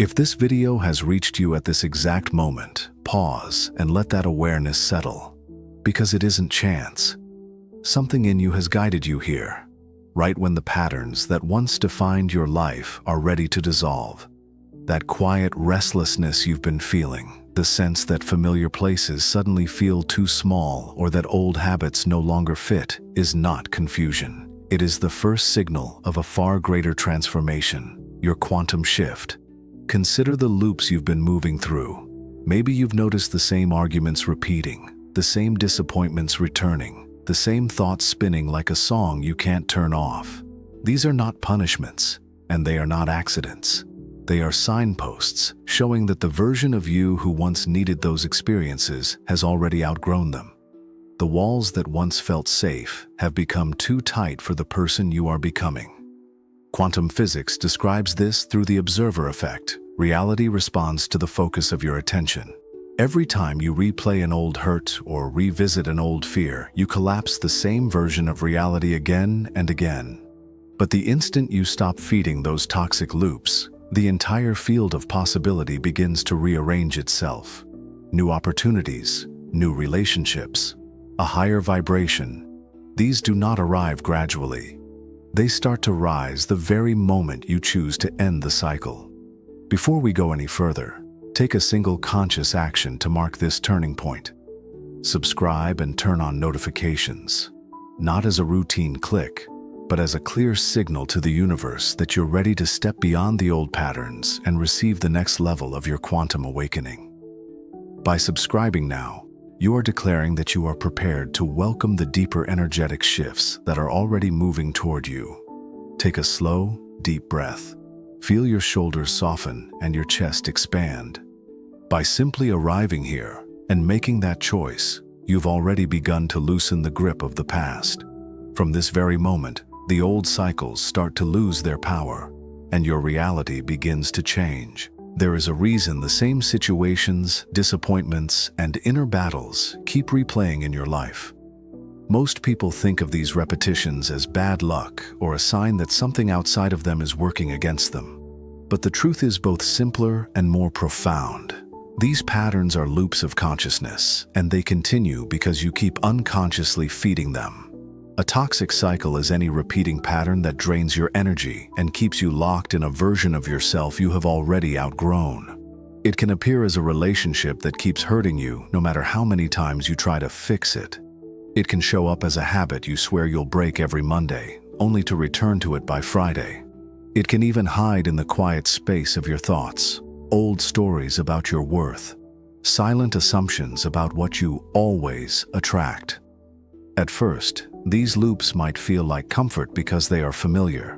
If this video has reached you at this exact moment, pause and let that awareness settle. Because it isn't chance. Something in you has guided you here, right when the patterns that once defined your life are ready to dissolve. That quiet restlessness you've been feeling, the sense that familiar places suddenly feel too small or that old habits no longer fit, is not confusion. It is the first signal of a far greater transformation, your quantum shift. Consider the loops you've been moving through. Maybe you've noticed the same arguments repeating, the same disappointments returning, the same thoughts spinning like a song you can't turn off. These are not punishments, and they are not accidents. They are signposts showing that the version of you who once needed those experiences has already outgrown them. The walls that once felt safe have become too tight for the person you are becoming. Quantum physics describes this through the observer effect. Reality responds to the focus of your attention. Every time you replay an old hurt or revisit an old fear, you collapse the same version of reality again and again. But the instant you stop feeding those toxic loops, the entire field of possibility begins to rearrange itself. New opportunities, new relationships, a higher vibration. These do not arrive gradually. They start to rise the very moment you choose to end the cycle. Before we go any further, take a single conscious action to mark this turning point. Subscribe and turn on notifications, not as a routine click, but as a clear signal to the universe that you're ready to step beyond the old patterns and receive the next level of your quantum awakening. By subscribing now, you are declaring that you are prepared to welcome the deeper energetic shifts that are already moving toward you. Take a slow, deep breath. Feel your shoulders soften and your chest expand. By simply arriving here and making that choice, you've already begun to loosen the grip of the past. From this very moment, the old cycles start to lose their power, and your reality begins to change. There is a reason the same situations, disappointments, and inner battles keep replaying in your life. Most people think of these repetitions as bad luck or a sign that something outside of them is working against them. But the truth is both simpler and more profound. These patterns are loops of consciousness, and they continue because you keep unconsciously feeding them. A toxic cycle is any repeating pattern that drains your energy and keeps you locked in a version of yourself you have already outgrown. It can appear as a relationship that keeps hurting you no matter how many times you try to fix it. It can show up as a habit you swear you'll break every Monday, only to return to it by Friday. It can even hide in the quiet space of your thoughts, old stories about your worth, silent assumptions about what you always attract. At first, these loops might feel like comfort because they are familiar.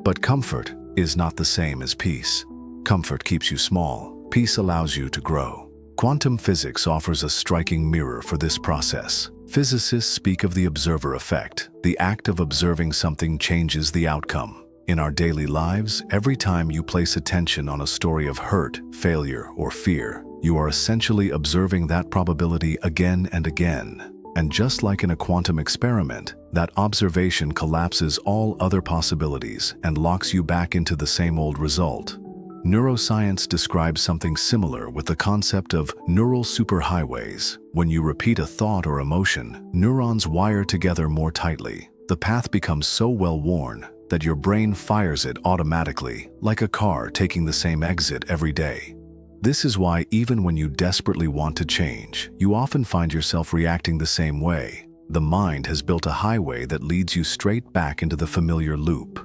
But comfort is not the same as peace. Comfort keeps you small. Peace allows you to grow. Quantum physics offers a striking mirror for this process. Physicists speak of the observer effect. The act of observing something changes the outcome. In our daily lives, every time you place attention on a story of hurt, failure, or fear, you are essentially observing that probability again and again. And just like in a quantum experiment, that observation collapses all other possibilities and locks you back into the same old result. Neuroscience describes something similar with the concept of neural superhighways. When you repeat a thought or emotion, neurons wire together more tightly. The path becomes so well worn that your brain fires it automatically, like a car taking the same exit every day. This is why even when you desperately want to change, you often find yourself reacting the same way. The mind has built a highway that leads you straight back into the familiar loop.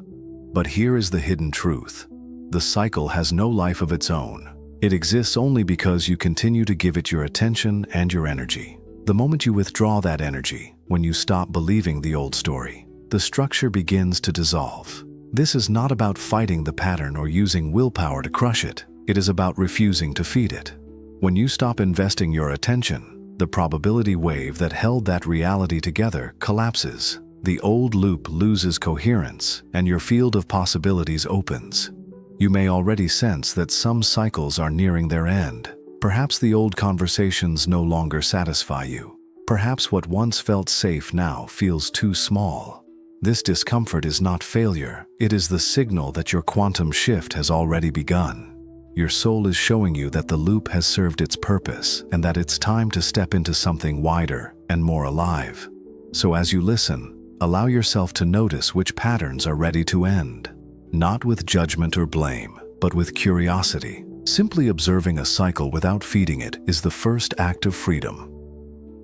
But here is the hidden truth. The cycle has no life of its own. It exists only because you continue to give it your attention and your energy. The moment you withdraw that energy, when you stop believing the old story, the structure begins to dissolve. This is not about fighting the pattern or using willpower to crush it. It is about refusing to feed it. When you stop investing your attention, the probability wave that held that reality together collapses. The old loop loses coherence, and your field of possibilities opens. You may already sense that some cycles are nearing their end. Perhaps the old conversations no longer satisfy you. Perhaps what once felt safe now feels too small. This discomfort is not failure. It is the signal that your quantum shift has already begun. Your soul is showing you that the loop has served its purpose and that it's time to step into something wider and more alive. So as you listen, allow yourself to notice which patterns are ready to end. Not with judgment or blame, but with curiosity. Simply observing a cycle without feeding it is the first act of freedom.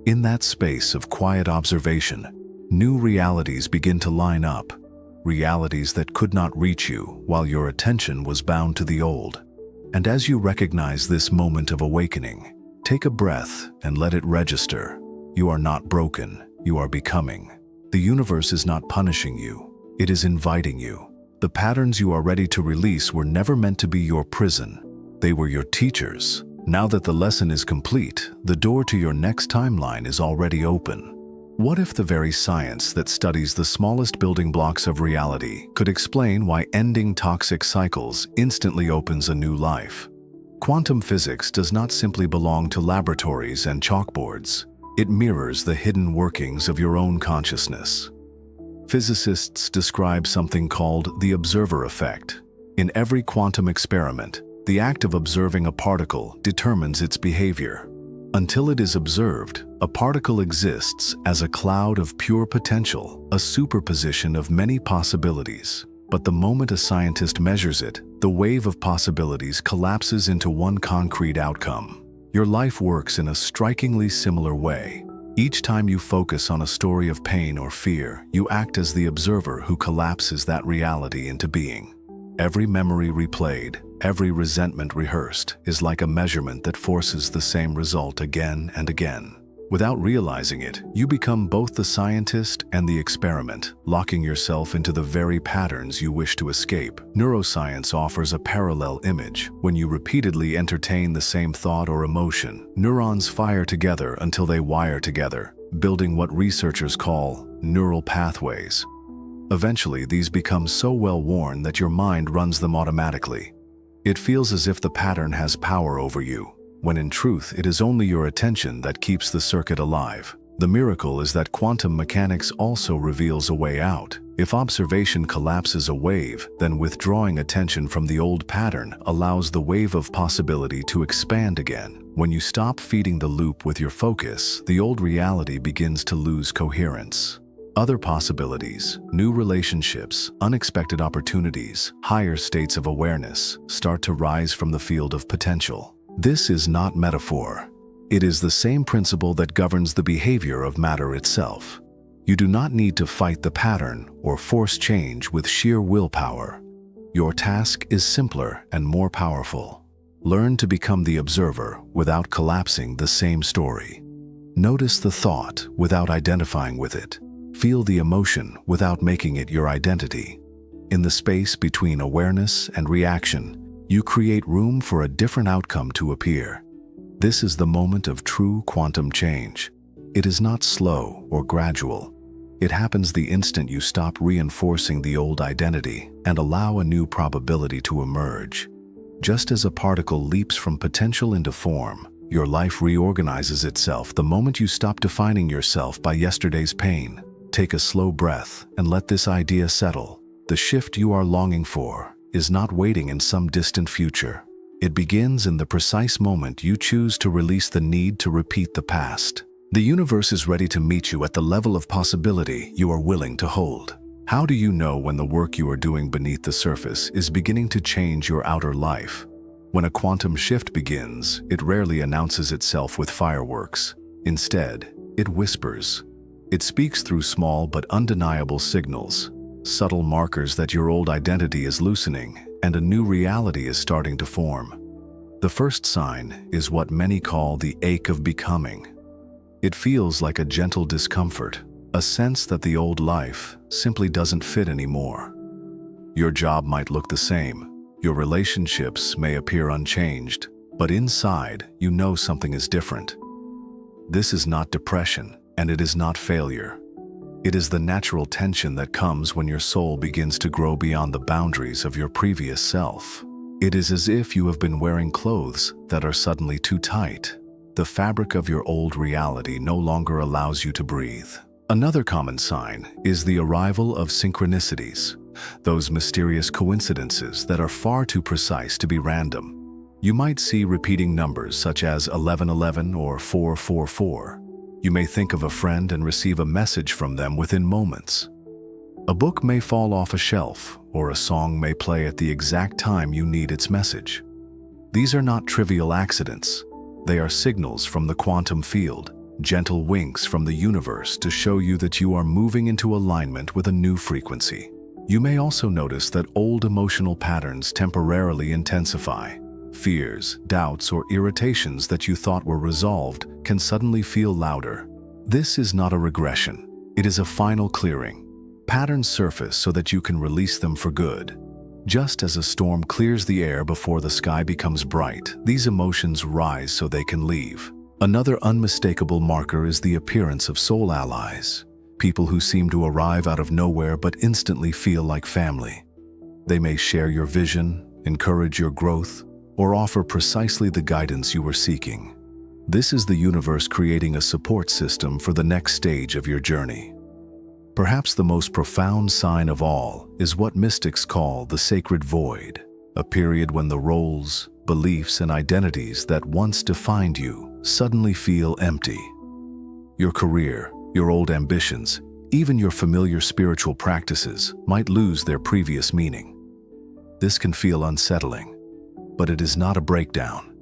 In that space of quiet observation, new realities begin to line up, realities that could not reach you while your attention was bound to the old. And as you recognize this moment of awakening, take a breath and let it register. You are not broken, you are becoming. The universe is not punishing you, it is inviting you. The patterns you are ready to release were never meant to be your prison. They were your teachers. Now that the lesson is complete, the door to your next timeline is already open. What if the very science that studies the smallest building blocks of reality could explain why ending toxic cycles instantly opens a new life? Quantum physics does not simply belong to laboratories and chalkboards. It mirrors the hidden workings of your own consciousness. Physicists describe something called the observer effect. In every quantum experiment, the act of observing a particle determines its behavior. Until it is observed, a particle exists as a cloud of pure potential, a superposition of many possibilities. But the moment a scientist measures it, the wave of possibilities collapses into one concrete outcome. Your life works in a strikingly similar way. Each time you focus on a story of pain or fear, you act as the observer who collapses that reality into being. Every memory replayed, every resentment rehearsed, is like a measurement that forces the same result again and again. Without realizing it, you become both the scientist and the experiment, locking yourself into the very patterns you wish to escape. Neuroscience offers a parallel image. When you repeatedly entertain the same thought or emotion, neurons fire together until they wire together, building what researchers call neural pathways. Eventually, these become so well worn that your mind runs them automatically. It feels as if the pattern has power over you, when in truth it is only your attention that keeps the circuit alive. The miracle is that quantum mechanics also reveals a way out. If observation collapses a wave, then withdrawing attention from the old pattern allows the wave of possibility to expand again. When you stop feeding the loop with your focus, the old reality begins to lose coherence. Other possibilities, new relationships, unexpected opportunities, higher states of awareness start to rise from the field of potential. This is not metaphor. It is the same principle that governs the behavior of matter itself. You do not need to fight the pattern or force change with sheer willpower. Your task is simpler and more powerful. Learn to become the observer without collapsing the same story. Notice the thought without identifying with it. Feel the emotion without making it your identity. In the space between awareness and reaction, you create room for a different outcome to appear. This is the moment of true quantum change. It is not slow or gradual. It happens the instant you stop reinforcing the old identity and allow a new probability to emerge. Just as a particle leaps from potential into form, your life reorganizes itself the moment you stop defining yourself by yesterday's pain. Take a slow breath and let this idea settle. The shift you are longing for is not waiting in some distant future. It begins in the precise moment you choose to release the need to repeat the past. The universe is ready to meet you at the level of possibility you are willing to hold. How do you know when the work you are doing beneath the surface is beginning to change your outer life? When a quantum shift begins, it rarely announces itself with fireworks. Instead, it whispers. It speaks through small but undeniable signals, subtle markers that your old identity is loosening and a new reality is starting to form. The first sign is what many call the ache of becoming. It feels like a gentle discomfort, a sense that the old life simply doesn't fit anymore. Your job might look the same, your relationships may appear unchanged, but inside you know something is different. This is not depression, and it is not failure. It is the natural tension that comes when your soul begins to grow beyond the boundaries of your previous self. It is as if you have been wearing clothes that are suddenly too tight. The fabric of your old reality no longer allows you to breathe. Another common sign is the arrival of synchronicities, those mysterious coincidences that are far too precise to be random. You might see repeating numbers such as 1111 or 444. You may think of a friend and receive a message from them within moments. A book may fall off a shelf, or a song may play at the exact time you need its message. These are not trivial accidents. They are signals from the quantum field, gentle winks from the universe to show you that you are moving into alignment with a new frequency. You may also notice that old emotional patterns temporarily intensify. Fears, doubts, or irritations that you thought were resolved can suddenly feel louder. This is not a regression. It is a final clearing. Patterns surface so that you can release them for good. Just as a storm clears the air before the sky becomes bright, these emotions rise so they can leave. Another unmistakable marker is the appearance of soul allies, people who seem to arrive out of nowhere but instantly feel like family. They may share your vision, encourage your growth, or offer precisely the guidance you were seeking. This is the universe creating a support system for the next stage of your journey. Perhaps the most profound sign of all is what mystics call the sacred void, a period when the roles, beliefs, and identities that once defined you suddenly feel empty. Your career, your old ambitions, even your familiar spiritual practices might lose their previous meaning. This can feel unsettling, but it is not a breakdown.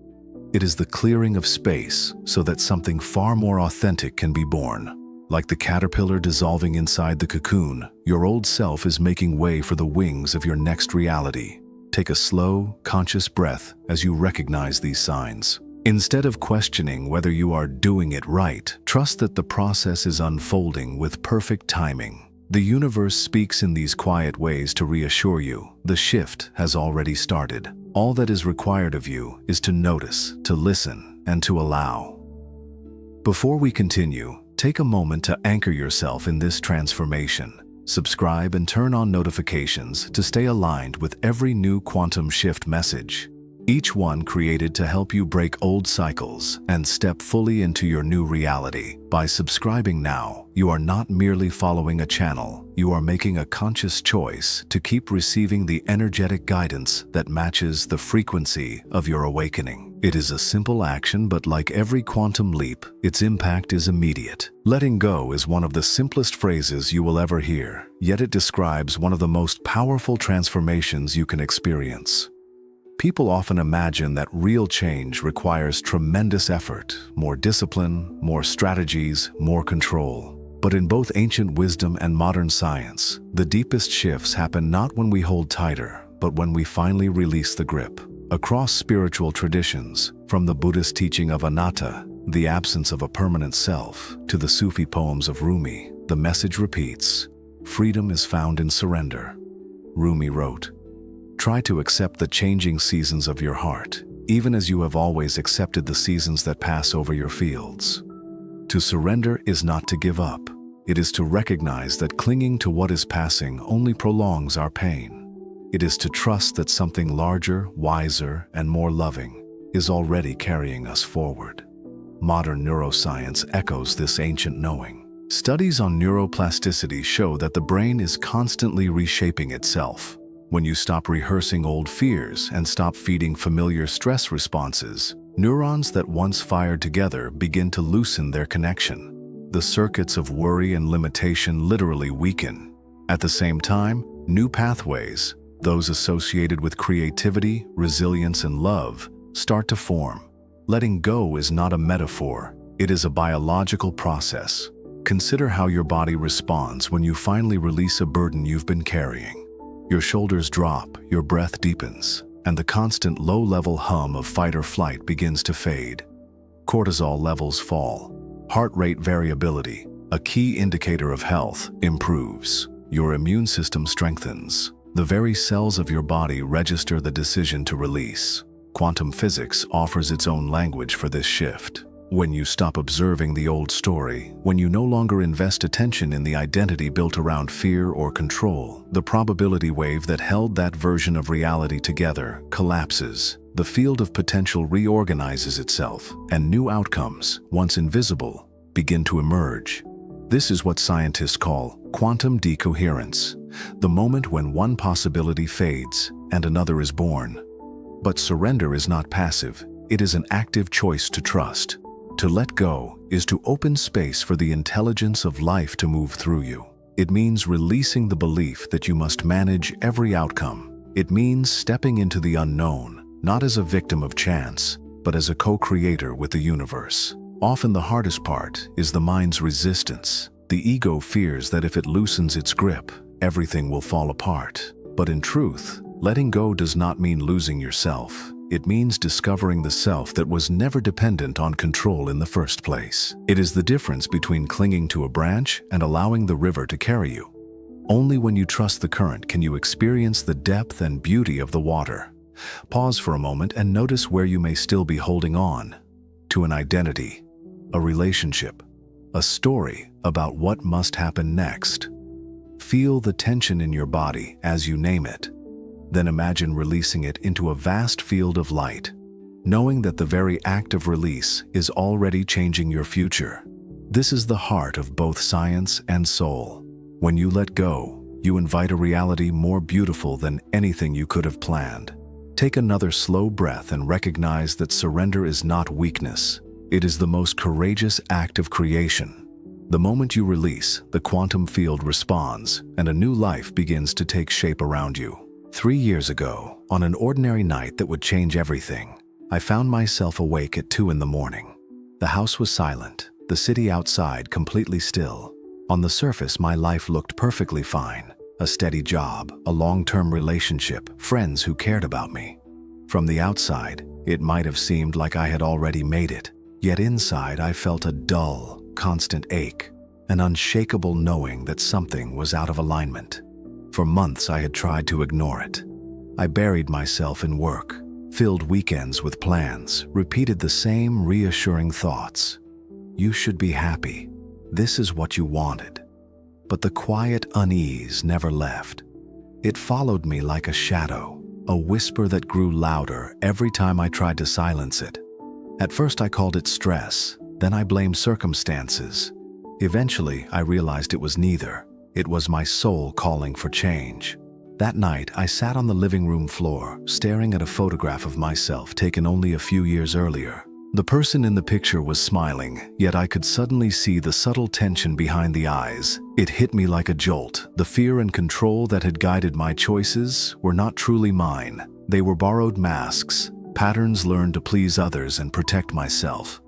It is the clearing of space so that something far more authentic can be born. Like the caterpillar dissolving inside the cocoon, your old self is making way for the wings of your next reality. Take a slow, conscious breath as you recognize these signs. Instead of questioning whether you are doing it right, trust that the process is unfolding with perfect timing. The universe speaks in these quiet ways to reassure you the shift has already started. All that is required of you is to notice, to listen, and to allow. Before we continue, take a moment to anchor yourself in this transformation. Subscribe and turn on notifications to stay aligned with every new quantum shift message. Each one created to help you break old cycles and step fully into your new reality. By subscribing now, you are not merely following a channel, you are making a conscious choice to keep receiving the energetic guidance that matches the frequency of your awakening. It is a simple action, but like every quantum leap, its impact is immediate. Letting go is one of the simplest phrases you will ever hear, yet it describes one of the most powerful transformations you can experience. People often imagine that real change requires tremendous effort, more discipline, more strategies, more control. But in both ancient wisdom and modern science, the deepest shifts happen not when we hold tighter, but when we finally release the grip. Across spiritual traditions, from the Buddhist teaching of anatta, the absence of a permanent self, to the Sufi poems of Rumi, the message repeats: freedom is found in surrender. Rumi wrote, "Try to accept the changing seasons of your heart, even as you have always accepted the seasons that pass over your fields." To surrender is not to give up. It is to recognize that clinging to what is passing only prolongs our pain. It is to trust that something larger, wiser, and more loving is already carrying us forward. Modern neuroscience echoes this ancient knowing. Studies on neuroplasticity show that the brain is constantly reshaping itself. When you stop rehearsing old fears and stop feeding familiar stress responses, neurons that once fired together begin to loosen their connection. The circuits of worry and limitation literally weaken. At the same time, new pathways, those associated with creativity, resilience, and love, start to form. Letting go is not a metaphor, it is a biological process. Consider how your body responds when you finally release a burden you've been carrying. Your shoulders drop, your breath deepens, and the constant low-level hum of fight or flight begins to fade. Cortisol levels fall. Heart rate variability, a key indicator of health, improves. Your immune system strengthens. The very cells of your body register the decision to release. Quantum physics offers its own language for this shift. When you stop observing the old story, when you no longer invest attention in the identity built around fear or control, the probability wave that held that version of reality together collapses. The field of potential reorganizes itself, and new outcomes, once invisible, begin to emerge. This is what scientists call quantum decoherence, the moment when one possibility fades and another is born. But surrender is not passive. It is an active choice to trust. To let go is to open space for the intelligence of life to move through you. It means releasing the belief that you must manage every outcome. It means stepping into the unknown, not as a victim of chance, but as a co-creator with the universe. Often the hardest part is the mind's resistance. The ego fears that if it loosens its grip, everything will fall apart. But in truth, letting go does not mean losing yourself. It means discovering the self that was never dependent on control in the first place. It is the difference between clinging to a branch and allowing the river to carry you. Only when you trust the current can you experience the depth and beauty of the water. Pause for a moment and notice where you may still be holding on to an identity, a relationship, a story about what must happen next. Feel the tension in your body as you name it. Then imagine releasing it into a vast field of light, knowing that the very act of release is already changing your future. This is the heart of both science and soul. When you let go, you invite a reality more beautiful than anything you could have planned. Take another slow breath and recognize that surrender is not weakness. It is the most courageous act of creation. The moment you release, the quantum field responds, and a new life begins to take shape around you. 3 years ago, on an ordinary night that would change everything, I found myself awake at 2 in the morning. The house was silent, the city outside completely still. On the surface, my life looked perfectly fine. A steady job, a long-term relationship, friends who cared about me. From the outside, it might have seemed like I had already made it. Yet inside, I felt a dull, constant ache, an unshakable knowing that something was out of alignment. For months, I had tried to ignore it. I buried myself in work, filled weekends with plans, repeated the same reassuring thoughts. You should be happy. This is what you wanted. But the quiet unease never left. It followed me like a shadow, a whisper that grew louder every time I tried to silence it. At first I called it stress, then I blamed circumstances. Eventually I realized it was neither. It was my soul calling for change. That night I sat on the living room floor, staring at a photograph of myself taken only a few years earlier. The person in the picture was smiling, yet I could suddenly see the subtle tension behind the eyes. It hit me like a jolt. The fear and control that had guided my choices were not truly mine. They were borrowed masks, patterns learned to please others and protect myself.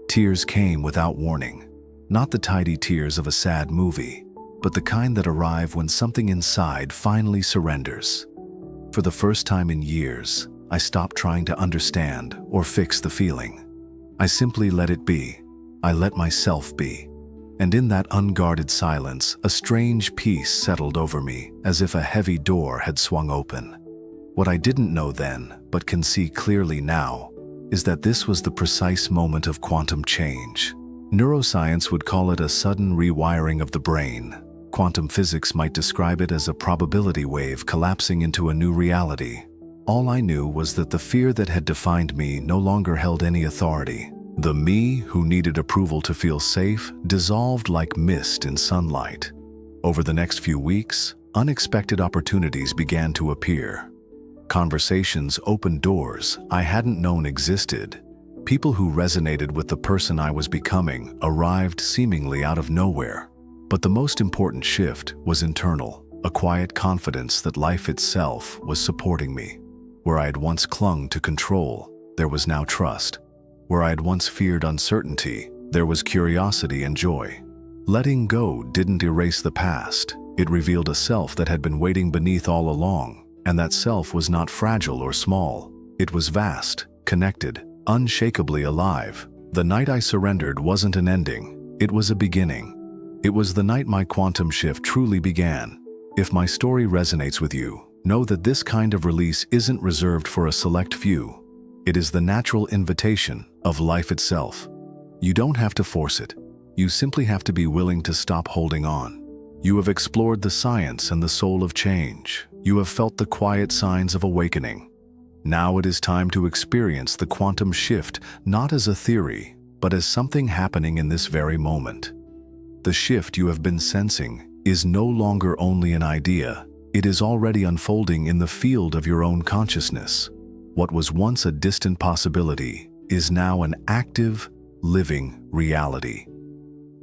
Tears came without warning. Not the tidy tears of a sad movie, but the kind that arrive when something inside finally surrenders. For the first time in years, I stopped trying to understand or fix the feeling. I simply let it be. I let myself be. And in that unguarded silence, a strange peace settled over me, as if a heavy door had swung open. What I didn't know then, but can see clearly now, is that this was the precise moment of quantum change. Neuroscience would call it a sudden rewiring of the brain. Quantum physics might describe it as a probability wave collapsing into a new reality. All I knew was that the fear that had defined me no longer held any authority. The me who needed approval to feel safe dissolved like mist in sunlight. Over the next few weeks, unexpected opportunities began to appear. Conversations opened doors I hadn't known existed. People who resonated with the person I was becoming arrived seemingly out of nowhere. But the most important shift was internal, a quiet confidence that life itself was supporting me. Where I had once clung to control, there was now trust. Where I had once feared uncertainty, there was curiosity and joy. Letting go didn't erase the past. It revealed a self that had been waiting beneath all along, and that self was not fragile or small. It was vast, connected, unshakably alive. The night I surrendered wasn't an ending, it was a beginning. It was the night my quantum shift truly began. If my story resonates with you, know that this kind of release isn't reserved for a select few. It is the natural invitation of life itself. You don't have to force it. You simply have to be willing to stop holding on. You have explored the science and the soul of change. You have felt the quiet signs of awakening. Now it is time to experience the quantum shift, not as a theory, but as something happening in this very moment. The shift you have been sensing is no longer only an idea. It is already unfolding in the field of your own consciousness. What was once a distant possibility is now an active, living reality.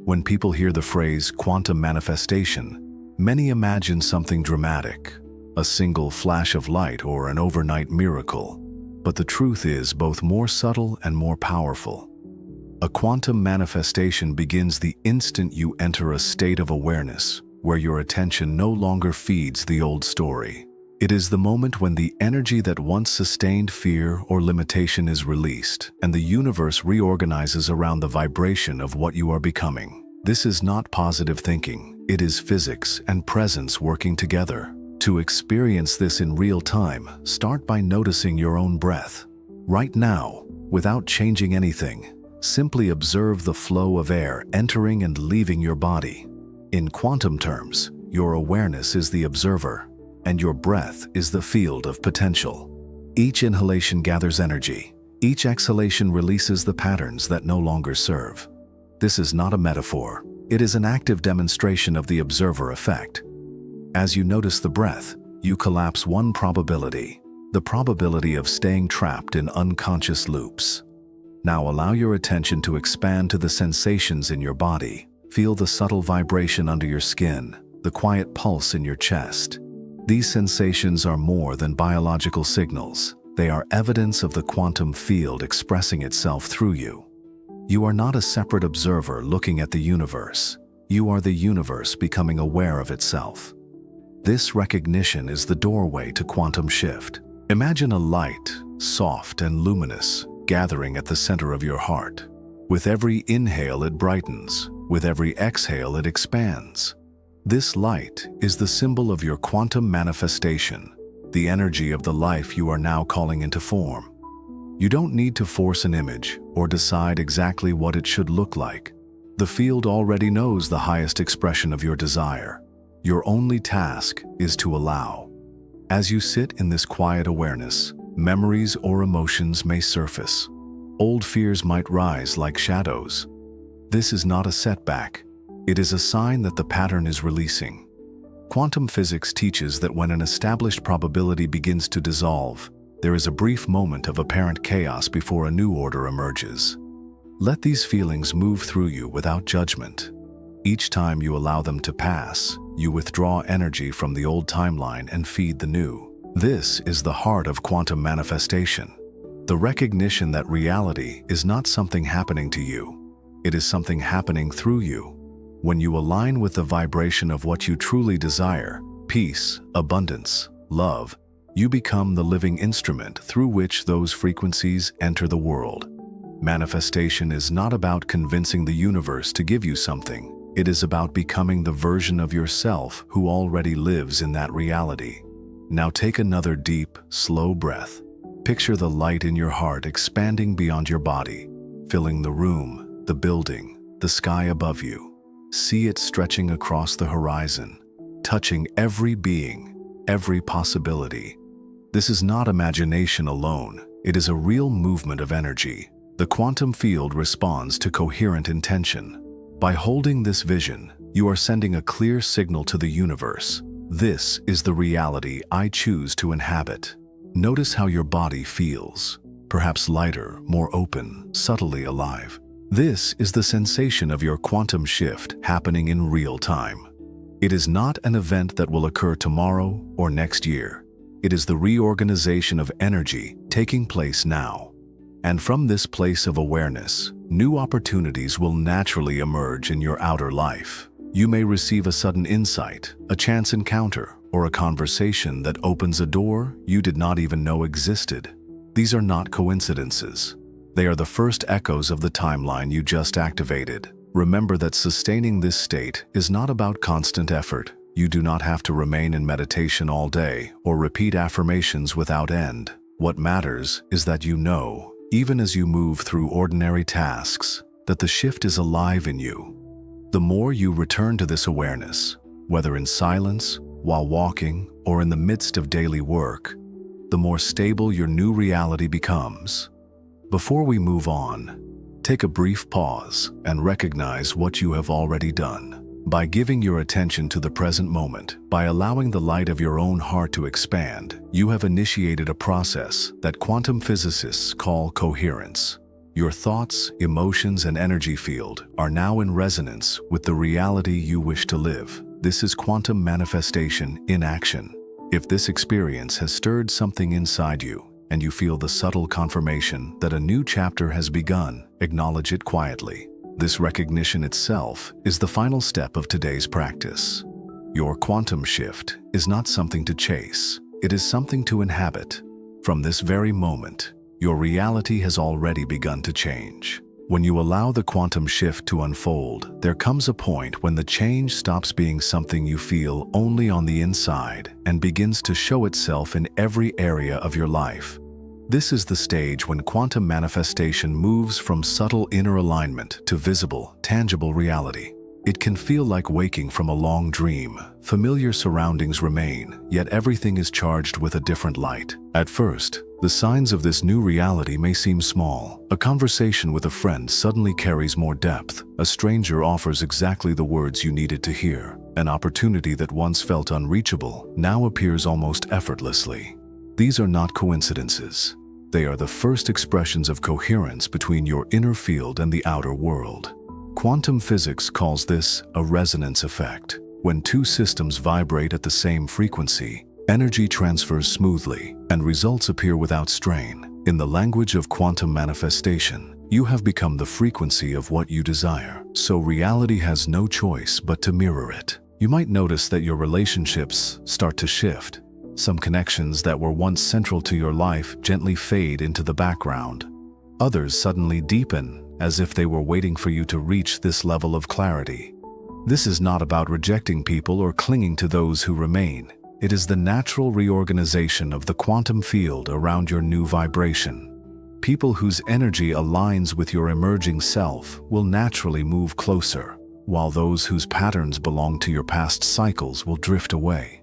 When people hear the phrase quantum manifestation, many imagine something dramatic, a single flash of light or an overnight miracle. But the truth is both more subtle and more powerful. A quantum manifestation begins the instant you enter a state of awareness where your attention no longer feeds the old story. It is the moment when the energy that once sustained fear or limitation is released, and the universe reorganizes around the vibration of what you are becoming. This is not positive thinking. It is physics and presence working together. To experience this in real time, start by noticing your own breath. Right now, without changing anything, simply observe the flow of air entering and leaving your body. In quantum terms, your awareness is the observer, and your breath is the field of potential. Each inhalation gathers energy. Each exhalation releases the patterns that no longer serve. This is not a metaphor. It is an active demonstration of the observer effect. As you notice the breath, you collapse one probability, the probability of staying trapped in unconscious loops. Now allow your attention to expand to the sensations in your body. Feel the subtle vibration under your skin, the quiet pulse in your chest. These sensations are more than biological signals. They are evidence of the quantum field expressing itself through you. You are not a separate observer looking at the universe. You are the universe becoming aware of itself. This recognition is the doorway to quantum shift. Imagine a light, soft and luminous, gathering at the center of your heart. With every inhale it brightens. With every exhale it expands. This light is the symbol of your quantum manifestation, the energy of the life you are now calling into form. You don't need to force an image or decide exactly what it should look like. The field already knows the highest expression of your desire. Your only task is to allow. As you sit in this quiet awareness, memories or emotions may surface. Old fears might rise like shadows. This is not a setback. It is a sign that the pattern is releasing. Quantum physics teaches that when an established probability begins to dissolve, there is a brief moment of apparent chaos before a new order emerges. Let these feelings move through you without judgment. Each time you allow them to pass, you withdraw energy from the old timeline and feed the new. This is the heart of quantum manifestation. The recognition that reality is not something happening to you. It is something happening through you. When you align with the vibration of what you truly desire, peace, abundance, love, you become the living instrument through which those frequencies enter the world. Manifestation is not about convincing the universe to give you something. It is about becoming the version of yourself who already lives in that reality. Now take another deep, slow breath. Picture the light in your heart expanding beyond your body, filling the room, the building, the sky above you. See it stretching across the horizon, touching every being, every possibility. This is not imagination alone. It is a real movement of energy. The quantum field responds to coherent intention. By holding this vision, you are sending a clear signal to the universe. This is the reality I choose to inhabit. Notice how your body feels, perhaps lighter, more open, subtly alive. This is the sensation of your quantum shift happening in real time. It is not an event that will occur tomorrow or next year. It is the reorganization of energy taking place now. And from this place of awareness, new opportunities will naturally emerge in your outer life. You may receive a sudden insight, a chance encounter, or a conversation that opens a door you did not even know existed. These are not coincidences. They are the first echoes of the timeline you just activated. Remember that sustaining this state is not about constant effort. You do not have to remain in meditation all day or repeat affirmations without end. What matters is that you know, even as you move through ordinary tasks, that the shift is alive in you. The more you return to this awareness, whether in silence, while walking, or in the midst of daily work, the more stable your new reality becomes. Before we move on, take a brief pause and recognize what you have already done. By giving your attention to the present moment, by allowing the light of your own heart to expand, you have initiated a process that quantum physicists call coherence. Your thoughts, emotions, and energy field are now in resonance with the reality you wish to live. This is quantum manifestation in action. If this experience has stirred something inside you, and you feel the subtle confirmation that a new chapter has begun, acknowledge it quietly. This recognition itself is the final step of today's practice. Your quantum shift is not something to chase, it is something to inhabit. From this very moment, your reality has already begun to change. When you allow the quantum shift to unfold, there comes a point when the change stops being something you feel only on the inside and begins to show itself in every area of your life. This is the stage when quantum manifestation moves from subtle inner alignment to visible, tangible reality. It can feel like waking from a long dream. Familiar surroundings remain, yet everything is charged with a different light. At first, the signs of this new reality may seem small. A conversation with a friend suddenly carries more depth. A stranger offers exactly the words you needed to hear. An opportunity that once felt unreachable now appears almost effortlessly. These are not coincidences. They are the first expressions of coherence between your inner field and the outer world. Quantum physics calls this a resonance effect. When two systems vibrate at the same frequency, energy transfers smoothly, and results appear without strain. In the language of quantum manifestation, you have become the frequency of what you desire, so reality has no choice but to mirror it. You might notice that your relationships start to shift. Some connections that were once central to your life gently fade into the background. Others suddenly deepen, as if they were waiting for you to reach this level of clarity. This is not about rejecting people or clinging to those who remain. It is the natural reorganization of the quantum field around your new vibration. People whose energy aligns with your emerging self will naturally move closer, while those whose patterns belong to your past cycles will drift away.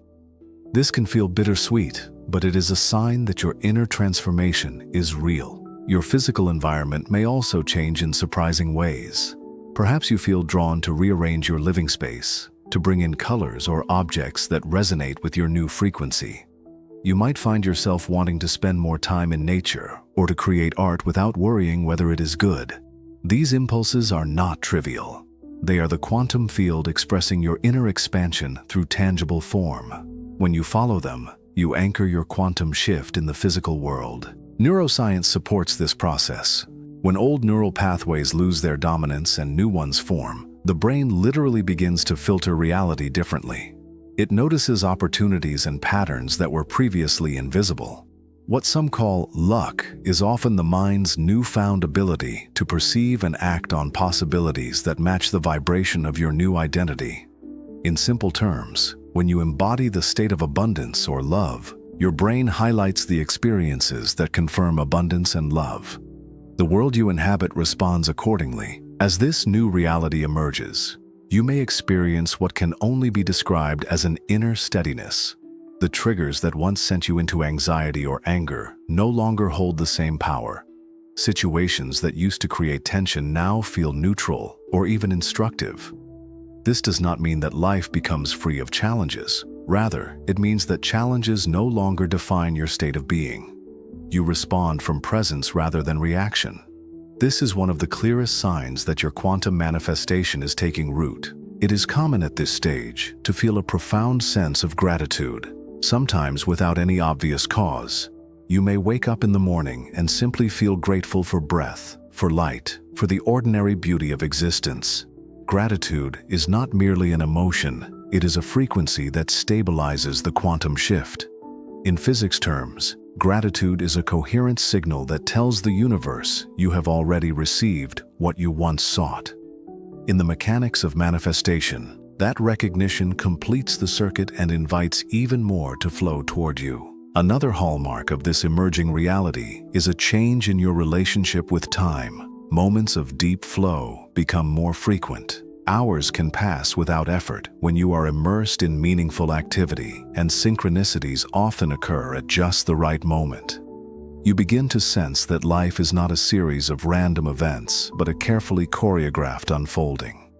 This can feel bittersweet, but it is a sign that your inner transformation is real. Your physical environment may also change in surprising ways. Perhaps you feel drawn to rearrange your living space, to bring in colors or objects that resonate with your new frequency. You might find yourself wanting to spend more time in nature or to create art without worrying whether it is good. These impulses are not trivial. They are the quantum field expressing your inner expansion through tangible form. When you follow them, you anchor your quantum shift in the physical world. Neuroscience supports this process. When old neural pathways lose their dominance and new ones form, the brain literally begins to filter reality differently. It notices opportunities and patterns that were previously invisible. What some call luck is often the mind's newfound ability to perceive and act on possibilities that match the vibration of your new identity. In simple terms, when you embody the state of abundance or love, your brain highlights the experiences that confirm abundance and love. The world you inhabit responds accordingly. As this new reality emerges, you may experience what can only be described as an inner steadiness. The triggers that once sent you into anxiety or anger no longer hold the same power. Situations that used to create tension now feel neutral or even instructive. This does not mean that life becomes free of challenges. Rather, it means that challenges no longer define your state of being. You respond from presence rather than reaction. This is one of the clearest signs that your quantum manifestation is taking root. It is common at this stage to feel a profound sense of gratitude, sometimes without any obvious cause. You may wake up in the morning and simply feel grateful for breath, for light, for the ordinary beauty of existence. Gratitude is not merely an emotion, it is a frequency that stabilizes the quantum shift. In physics terms, gratitude is a coherent signal that tells the universe you have already received what you once sought. In the mechanics of manifestation, that recognition completes the circuit and invites even more to flow toward you. Another hallmark of this emerging reality is a change in your relationship with time. Moments of deep flow become more frequent. Hours can pass without effort when you are immersed in meaningful activity, and synchronicities often occur at just the right moment. You begin to sense that life is not a series of random events, but a carefully choreographed unfolding.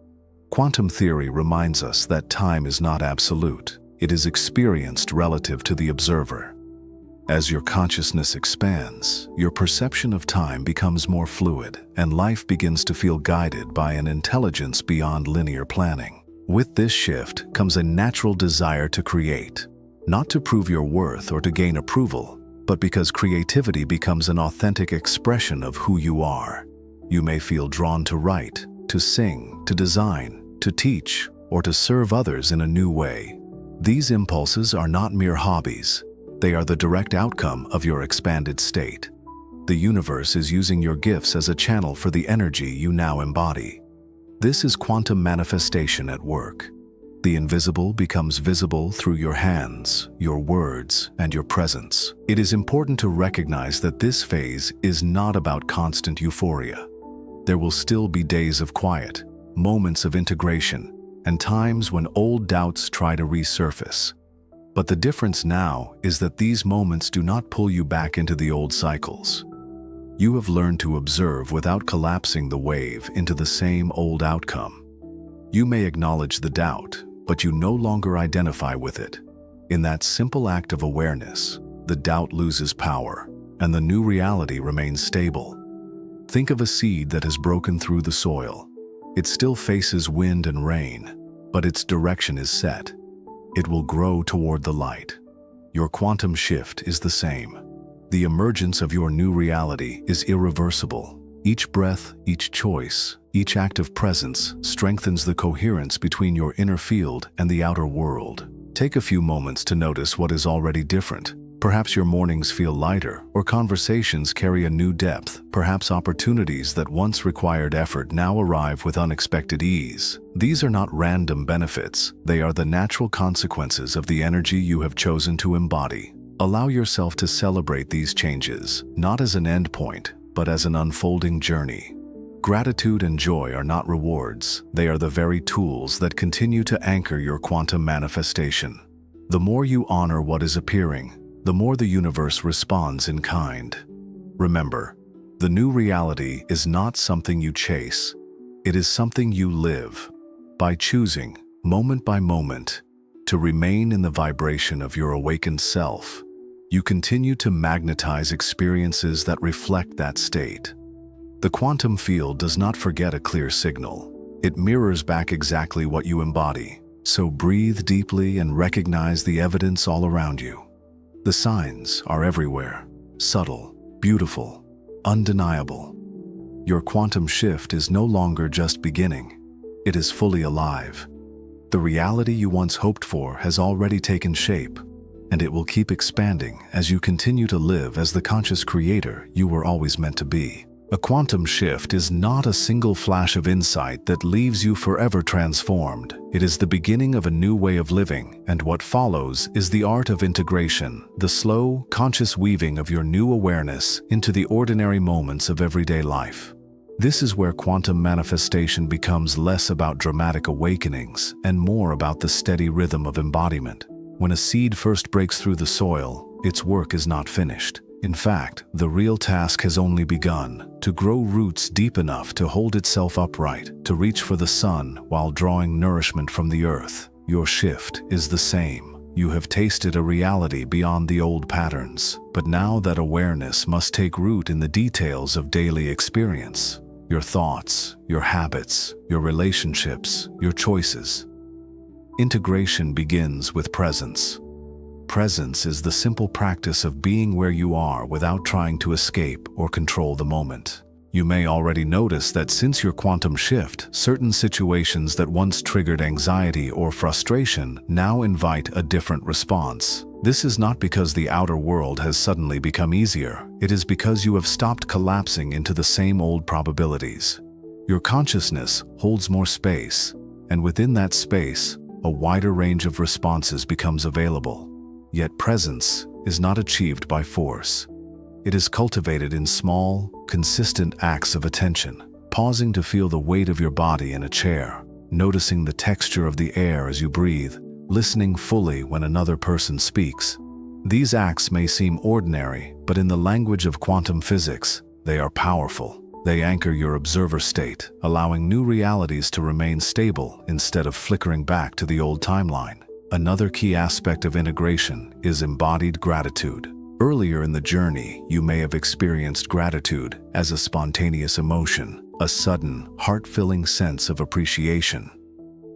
Quantum theory reminds us that time is not absolute. It is experienced relative to the observer. As your consciousness expands, your perception of time becomes more fluid, and life begins to feel guided by an intelligence beyond linear planning. With this shift comes a natural desire to create, not to prove your worth or to gain approval, but because creativity becomes an authentic expression of who you are. You may feel drawn to write, to sing, to design, to teach, or to serve others in a new way. These impulses are not mere hobbies. They are the direct outcome of your expanded state. The universe is using your gifts as a channel for the energy you now embody. This is quantum manifestation at work. The invisible becomes visible through your hands, your words, and your presence. It is important to recognize that this phase is not about constant euphoria. There will still be days of quiet, moments of integration, and times when old doubts try to resurface. But the difference now is that these moments do not pull you back into the old cycles. You have learned to observe without collapsing the wave into the same old outcome. You may acknowledge the doubt, but you no longer identify with it. In that simple act of awareness, the doubt loses power, and the new reality remains stable. Think of a seed that has broken through the soil. It still faces wind and rain, but its direction is set. It will grow toward the light. Your quantum shift is the same. The emergence of your new reality is irreversible. Each breath, each choice, each act of presence strengthens the coherence between your inner field and the outer world. Take a few moments to notice what is already different. Perhaps your mornings feel lighter, or conversations carry a new depth. Perhaps opportunities that once required effort now arrive with unexpected ease. These are not random benefits. They are the natural consequences of the energy you have chosen to embody. Allow yourself to celebrate these changes, not as an endpoint, but as an unfolding journey. Gratitude and joy are not rewards. They are the very tools that continue to anchor your quantum manifestation. The more you honor what is appearing, the more the universe responds in kind. Remember, the new reality is not something you chase. It is something you live. By choosing, moment by moment, to remain in the vibration of your awakened self, you continue to magnetize experiences that reflect that state. The quantum field does not forget a clear signal. It mirrors back exactly what you embody. So breathe deeply and recognize the evidence all around you. The signs are everywhere, subtle, beautiful, undeniable. Your quantum shift is no longer just beginning. It is fully alive. The reality you once hoped for has already taken shape, and it will keep expanding as you continue to live as the conscious creator you were always meant to be. A quantum shift is not a single flash of insight that leaves you forever transformed. It is the beginning of a new way of living, and what follows is the art of integration, the slow, conscious weaving of your new awareness into the ordinary moments of everyday life. This is where quantum manifestation becomes less about dramatic awakenings and more about the steady rhythm of embodiment. When a seed first breaks through the soil, its work is not finished. In fact, the real task has only begun, to grow roots deep enough to hold itself upright, to reach for the sun while drawing nourishment from the earth. Your shift is the same. You have tasted a reality beyond the old patterns, but now that awareness must take root in the details of daily experience. Your thoughts, your habits, your relationships, your choices. Integration begins with presence. Presence is the simple practice of being where you are without trying to escape or control the moment. You may already notice that since your quantum shift, certain situations that once triggered anxiety or frustration now invite a different response. This is not because the outer world has suddenly become easier. It is because you have stopped collapsing into the same old probabilities. Your consciousness holds more space, and within that space, a wider range of responses becomes available. Yet presence is not achieved by force. It is cultivated in small, consistent acts of attention, pausing to feel the weight of your body in a chair, noticing the texture of the air as you breathe, listening fully when another person speaks. These acts may seem ordinary, but in the language of quantum physics, they are powerful. They anchor your observer state, allowing new realities to remain stable instead of flickering back to the old timeline. Another key aspect of integration is embodied gratitude. Earlier in the journey, you may have experienced gratitude as a spontaneous emotion, a sudden, heart-filling sense of appreciation.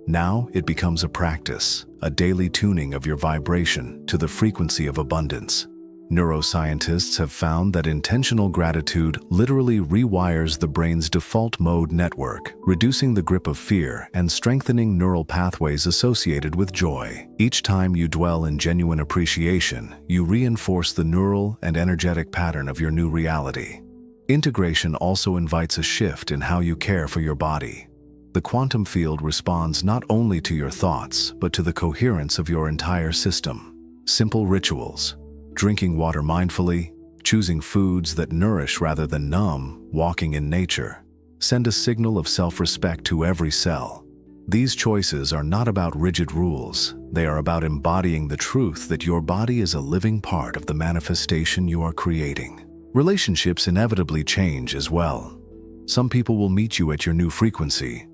Now it becomes a practice, a daily tuning of your vibration to the frequency of abundance. Neuroscientists have found that intentional gratitude literally rewires the brain's default mode network, reducing the grip of fear and strengthening neural pathways associated with joy. Each time you dwell in genuine appreciation, you reinforce the neural and energetic pattern of your new reality. Integration also invites a shift in how you care for your body. The quantum field responds not only to your thoughts, but to the coherence of your entire system. Simple rituals, drinking water mindfully, choosing foods that nourish rather than numb, walking in nature, send a signal of self-respect to every cell. These choices are not about rigid rules. They are about embodying the truth that your body is a living part of the manifestation you are creating. Relationships inevitably change as well. Some people will meet you at your new frequency.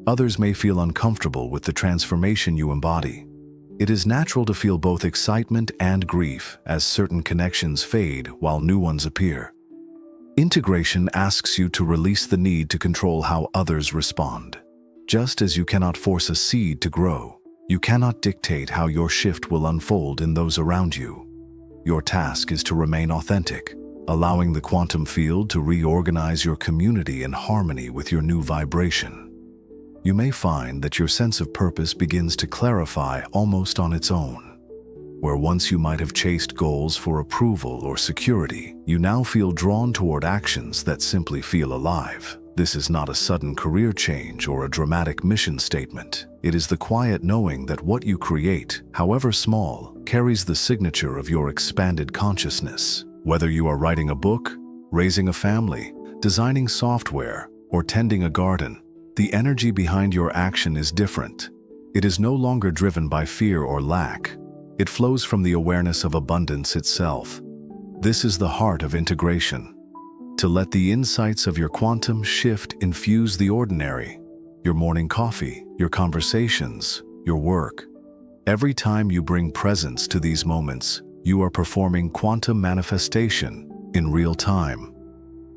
Others may feel uncomfortable with the transformation you embody. It is natural to feel both excitement and grief as certain connections fade while new ones appear. Integration asks you to release the need to control how others respond. Just as you cannot force a seed to grow, you cannot dictate how your shift will unfold in those around you. Your task is to remain authentic, allowing the quantum field to reorganize your community in harmony with your new vibration. You may find that your sense of purpose begins to clarify almost on its own. Where once you might have chased goals for approval or security, you now feel drawn toward actions that simply feel alive. This is not a sudden career change or a dramatic mission statement. It is the quiet knowing that what you create, however small, carries the signature of your expanded consciousness. Whether you are writing a book, raising a family, designing software, or tending a garden, the energy behind your action is different. It is no longer driven by fear or lack. It flows from the awareness of abundance itself. This is the heart of integration. To let the insights of your quantum shift infuse the ordinary, your morning coffee, your conversations, your work. Every time you bring presence to these moments, you are performing quantum manifestation in real time.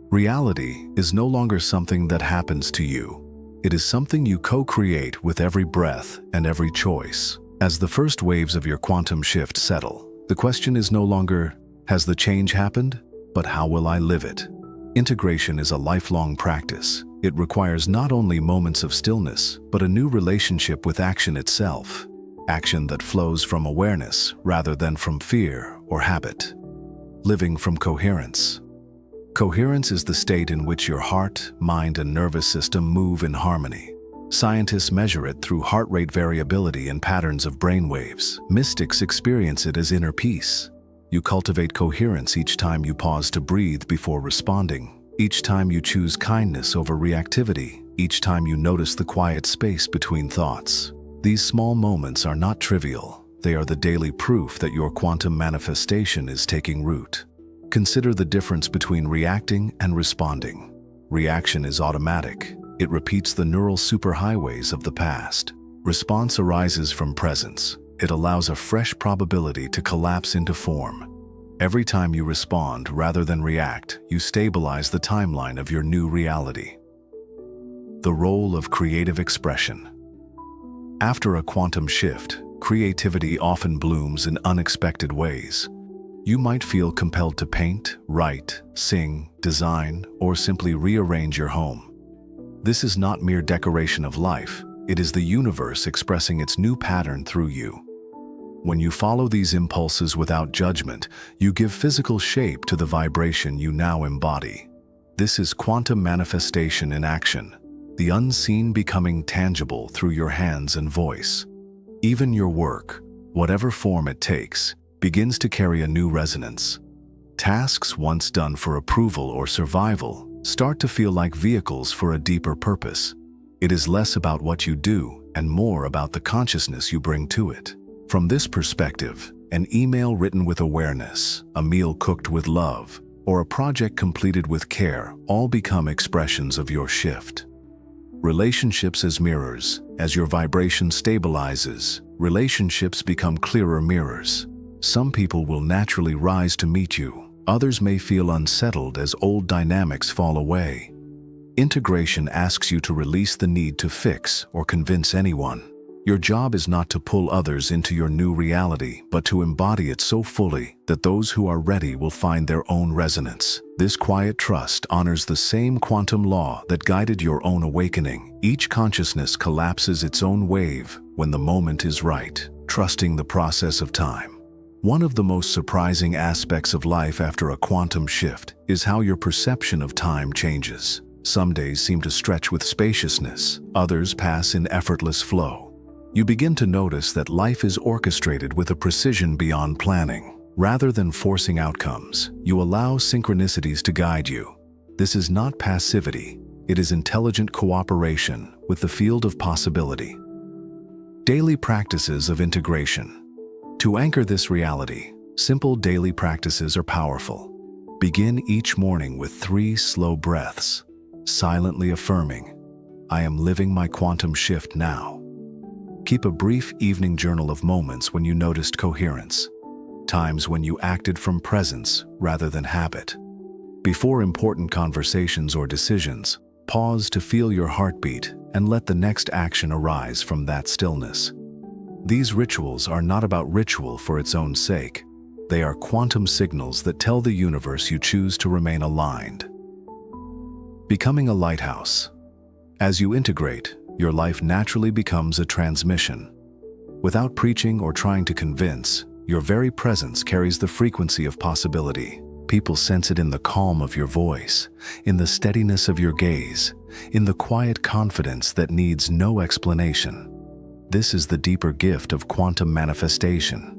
Reality is no longer something that happens to you. It is something you co-create with every breath and every choice. As the first waves of your quantum shift settle, the question is no longer, has the change happened? But how will I live it? Integration is a lifelong practice. It requires not only moments of stillness, but a new relationship with action itself. Action that flows from awareness rather than from fear or habit. Living from coherence. Coherence is the state in which your heart, mind, and nervous system move in harmony. Scientists measure it through heart rate variability and patterns of brain waves. Mystics experience it as inner peace. You cultivate coherence each time you pause to breathe before responding. Each time you choose kindness over reactivity. Each time you notice the quiet space between thoughts. These small moments are not trivial. They are the daily proof that your quantum manifestation is taking root. Consider the difference between reacting and responding. Reaction is automatic. It repeats the neural superhighways of the past. Response arises from presence. It allows a fresh probability to collapse into form. Every time you respond rather than react, you stabilize the timeline of your new reality. The role of creative expression. After a quantum shift, creativity often blooms in unexpected ways. You might feel compelled to paint, write, sing, design, or simply rearrange your home. This is not mere decoration of life. It is the universe expressing its new pattern through you. When you follow these impulses without judgment, you give physical shape to the vibration you now embody. This is quantum manifestation in action, the unseen becoming tangible through your hands and voice. Even your work, whatever form it takes, begins to carry a new resonance. Tasks once done for approval or survival start to feel like vehicles for a deeper purpose. It is less about what you do and more about the consciousness you bring to it. From this perspective, an email written with awareness, a meal cooked with love, or a project completed with care all become expressions of your shift. Relationships as mirrors. As your vibration stabilizes, relationships become clearer mirrors. Some people will naturally rise to meet you. Others may feel unsettled as old dynamics fall away. Integration asks you to release the need to fix or convince anyone. Your job is not to pull others into your new reality, but to embody it so fully that those who are ready will find their own resonance. This quiet trust honors the same quantum law that guided your own awakening. Each consciousness collapses its own wave when the moment is right, trusting the process of time. One of the most surprising aspects of life after a quantum shift is how your perception of time changes. Some days seem to stretch with spaciousness, others pass in effortless flow. You begin to notice that life is orchestrated with a precision beyond planning. Rather than forcing outcomes, you allow synchronicities to guide you. This is not passivity, it is intelligent cooperation with the field of possibility. Daily practices of integration. To anchor this reality, simple daily practices are powerful. Begin each morning with 3 slow breaths, silently affirming, "I am living my quantum shift now." Keep a brief evening journal of moments when you noticed coherence, times when you acted from presence rather than habit. Before important conversations or decisions, pause to feel your heartbeat and let the next action arise from that stillness. These rituals are not about ritual for its own sake. They are quantum signals that tell the universe you choose to remain aligned. Becoming a lighthouse. As you integrate, your life naturally becomes a transmission. Without preaching or trying to convince, your very presence carries the frequency of possibility. People sense it in the calm of your voice, in the steadiness of your gaze, in the quiet confidence that needs no explanation. This is the deeper gift of quantum manifestation.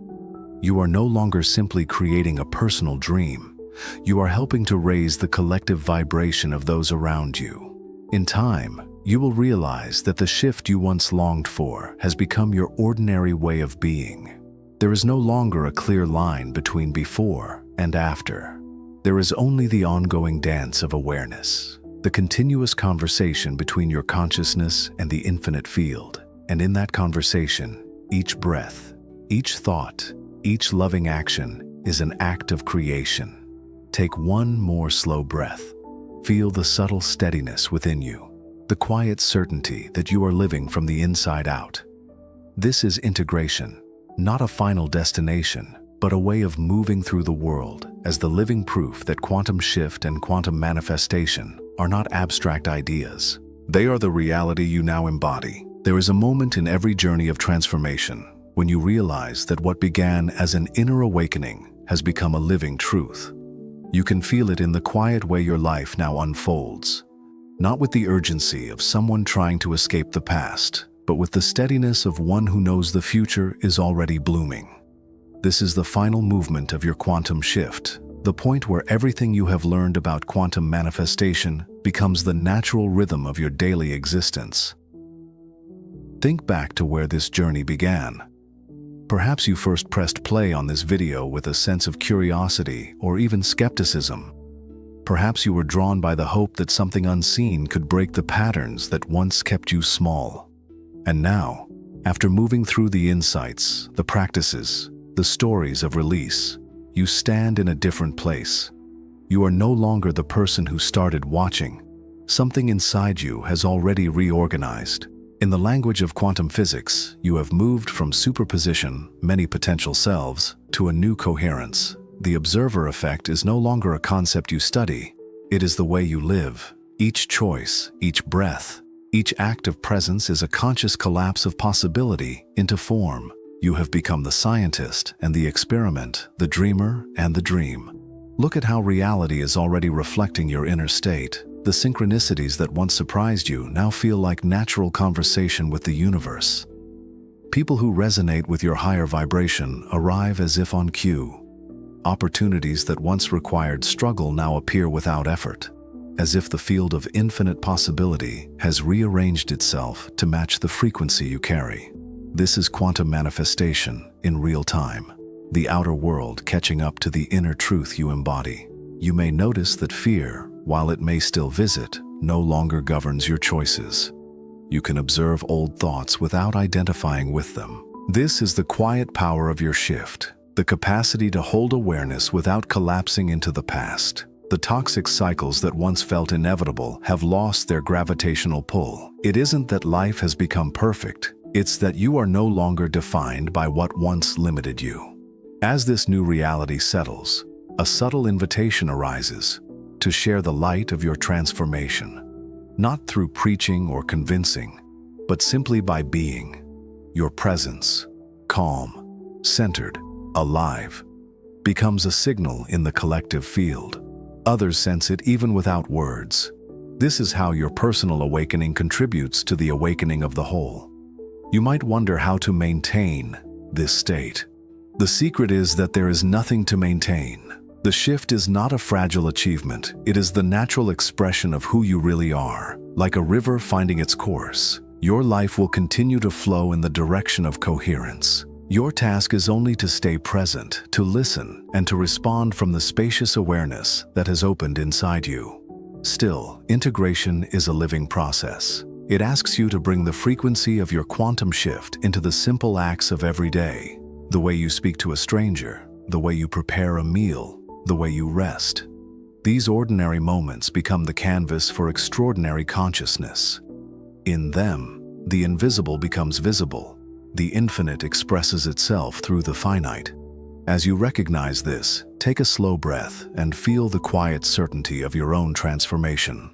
You are no longer simply creating a personal dream. You are helping to raise the collective vibration of those around you. In time, you will realize that the shift you once longed for has become your ordinary way of being. There is no longer a clear line between before and after. There is only the ongoing dance of awareness, the continuous conversation between your consciousness and the infinite field. And in that conversation, each breath, each thought, each loving action is an act of creation. Take one more slow breath. Feel the subtle steadiness within you, the quiet certainty that you are living from the inside out. This is integration, not a final destination, but a way of moving through the world as the living proof that quantum shift and quantum manifestation are not abstract ideas. They are the reality you now embody. There is a moment in every journey of transformation when you realize that what began as an inner awakening has become a living truth. You can feel it in the quiet way your life now unfolds, not with the urgency of someone trying to escape the past, but with the steadiness of one who knows the future is already blooming. This is the final movement of your quantum shift, the point where everything you have learned about quantum manifestation becomes the natural rhythm of your daily existence. Think back to where this journey began. Perhaps you first pressed play on this video with a sense of curiosity or even skepticism. Perhaps you were drawn by the hope that something unseen could break the patterns that once kept you small. And now, after moving through the insights, the practices, the stories of release, you stand in a different place. You are no longer the person who started watching. Something inside you has already reorganized. In the language of quantum physics, you have moved from superposition, many potential selves, to a new coherence. The observer effect is no longer a concept you study. It is the way you live. Each choice, each breath, each act of presence is a conscious collapse of possibility into form. You have become the scientist and the experiment, the dreamer and the dream. Look at how reality is already reflecting your inner state. The synchronicities that once surprised you now feel like natural conversation with the universe. People who resonate with your higher vibration arrive as if on cue. Opportunities that once required struggle now appear without effort, as if the field of infinite possibility has rearranged itself to match the frequency you carry. This is quantum manifestation in real time, the outer world catching up to the inner truth you embody. You may notice that fear, while it may still visit, no longer governs your choices. You can observe old thoughts without identifying with them. This is the quiet power of your shift, the capacity to hold awareness without collapsing into the past. The toxic cycles that once felt inevitable have lost their gravitational pull. It isn't that life has become perfect, it's that you are no longer defined by what once limited you. As this new reality settles, a subtle invitation arises to share the light of your transformation, not through preaching or convincing, but simply by being. Your presence, calm, centered, alive, becomes a signal in the collective field. Others sense it even without words. This is how your personal awakening contributes to the awakening of the whole. You might wonder how to maintain this state. The secret is that there is nothing to maintain. The shift is not a fragile achievement. It is the natural expression of who you really are. Like a river finding its course, your life will continue to flow in the direction of coherence. Your task is only to stay present, to listen, and to respond from the spacious awareness that has opened inside you. Still, integration is a living process. It asks you to bring the frequency of your quantum shift into the simple acts of every day. The way you speak to a stranger, the way you prepare a meal, the way you rest. These ordinary moments become the canvas for extraordinary consciousness. In them, the invisible becomes visible. The infinite expresses itself through the finite. As you recognize this, take a slow breath and feel the quiet certainty of your own transformation.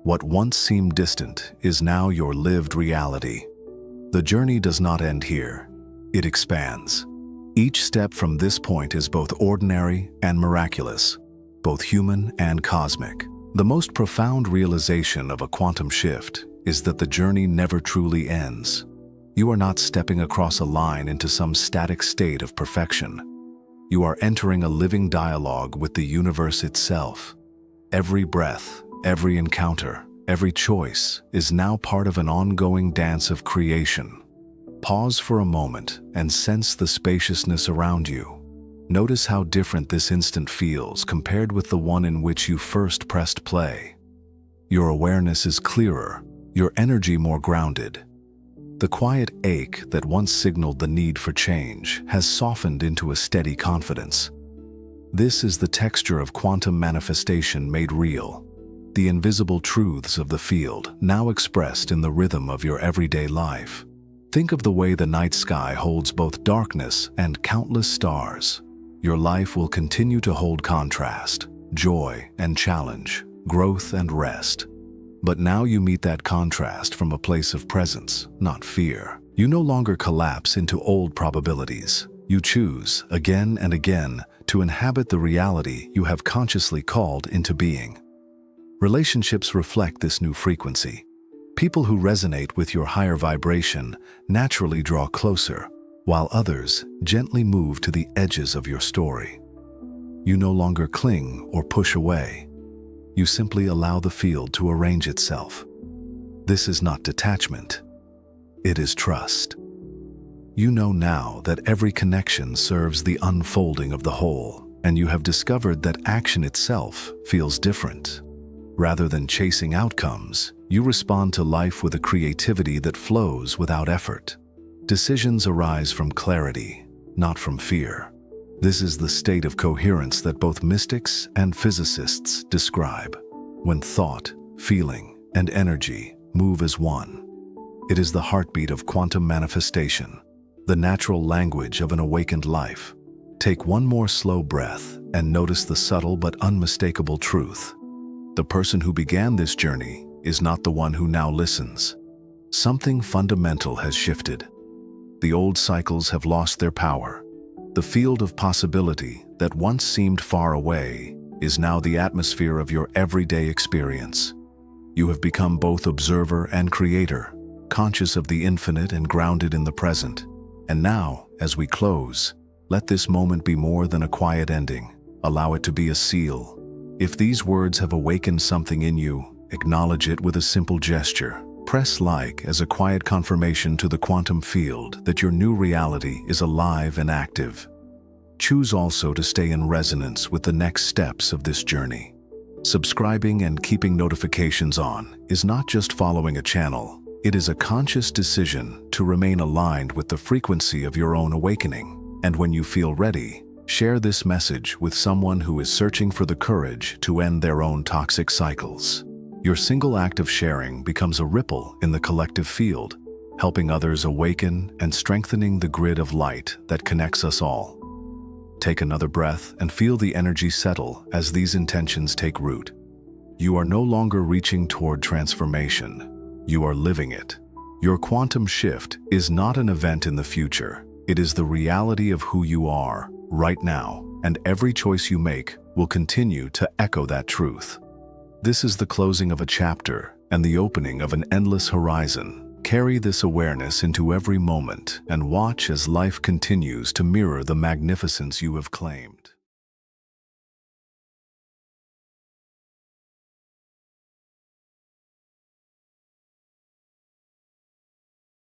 What once seemed distant is now your lived reality. The journey does not end here. It expands. Each step from this point is both ordinary and miraculous, both human and cosmic. The most profound realization of a quantum shift is that the journey never truly ends. You are not stepping across a line into some static state of perfection. You are entering a living dialogue with the universe itself. Every breath, every encounter, every choice is now part of an ongoing dance of creation. Pause for a moment and sense the spaciousness around you. Notice how different this instant feels compared with the one in which you first pressed play. Your awareness is clearer, your energy more grounded. The quiet ache that once signaled the need for change has softened into a steady confidence. This is the texture of quantum manifestation made real, the invisible truths of the field now expressed in the rhythm of your everyday life. Think of the way the night sky holds both darkness and countless stars. Your life will continue to hold contrast, joy and challenge, growth and rest. But now you meet that contrast from a place of presence, not fear. You no longer collapse into old probabilities. You choose, again and again, to inhabit the reality you have consciously called into being. Relationships reflect this new frequency. People who resonate with your higher vibration naturally draw closer, while others gently move to the edges of your story. You no longer cling or push away. You simply allow the field to arrange itself. This is not detachment. It is trust. You know now that every connection serves the unfolding of the whole, and you have discovered that action itself feels different. Rather than chasing outcomes, you respond to life with a creativity that flows without effort. Decisions arise from clarity, not from fear. This is the state of coherence that both mystics and physicists describe, when thought, feeling, and energy move as one. It is the heartbeat of quantum manifestation, the natural language of an awakened life. Take one more slow breath and notice the subtle but unmistakable truth. The person who began this journey is not the one who now listens. Something fundamental has shifted. The old cycles have lost their power. The field of possibility that once seemed far away is now the atmosphere of your everyday experience. You have become both observer and creator, conscious of the infinite and grounded in the present. And now, as we close, let this moment be more than a quiet ending. Allow it to be a seal. If these words have awakened something in you, acknowledge it with a simple gesture. Press like as a quiet confirmation to the quantum field that your new reality is alive and active. Choose also to stay in resonance with the next steps of this journey. Subscribing and keeping notifications on is not just following a channel, it is a conscious decision to remain aligned with the frequency of your own awakening. And when you feel ready, share this message with someone who is searching for the courage to end their own toxic cycles. Your single act of sharing becomes a ripple in the collective field, helping others awaken and strengthening the grid of light that connects us all. Take another breath and feel the energy settle as these intentions take root. You are no longer reaching toward transformation. You are living it. Your quantum shift is not an event in the future. It is the reality of who you are right now, and every choice you make will continue to echo that truth. This is the closing of a chapter and the opening of an endless horizon. Carry this awareness into every moment and watch as life continues to mirror the magnificence you have claimed.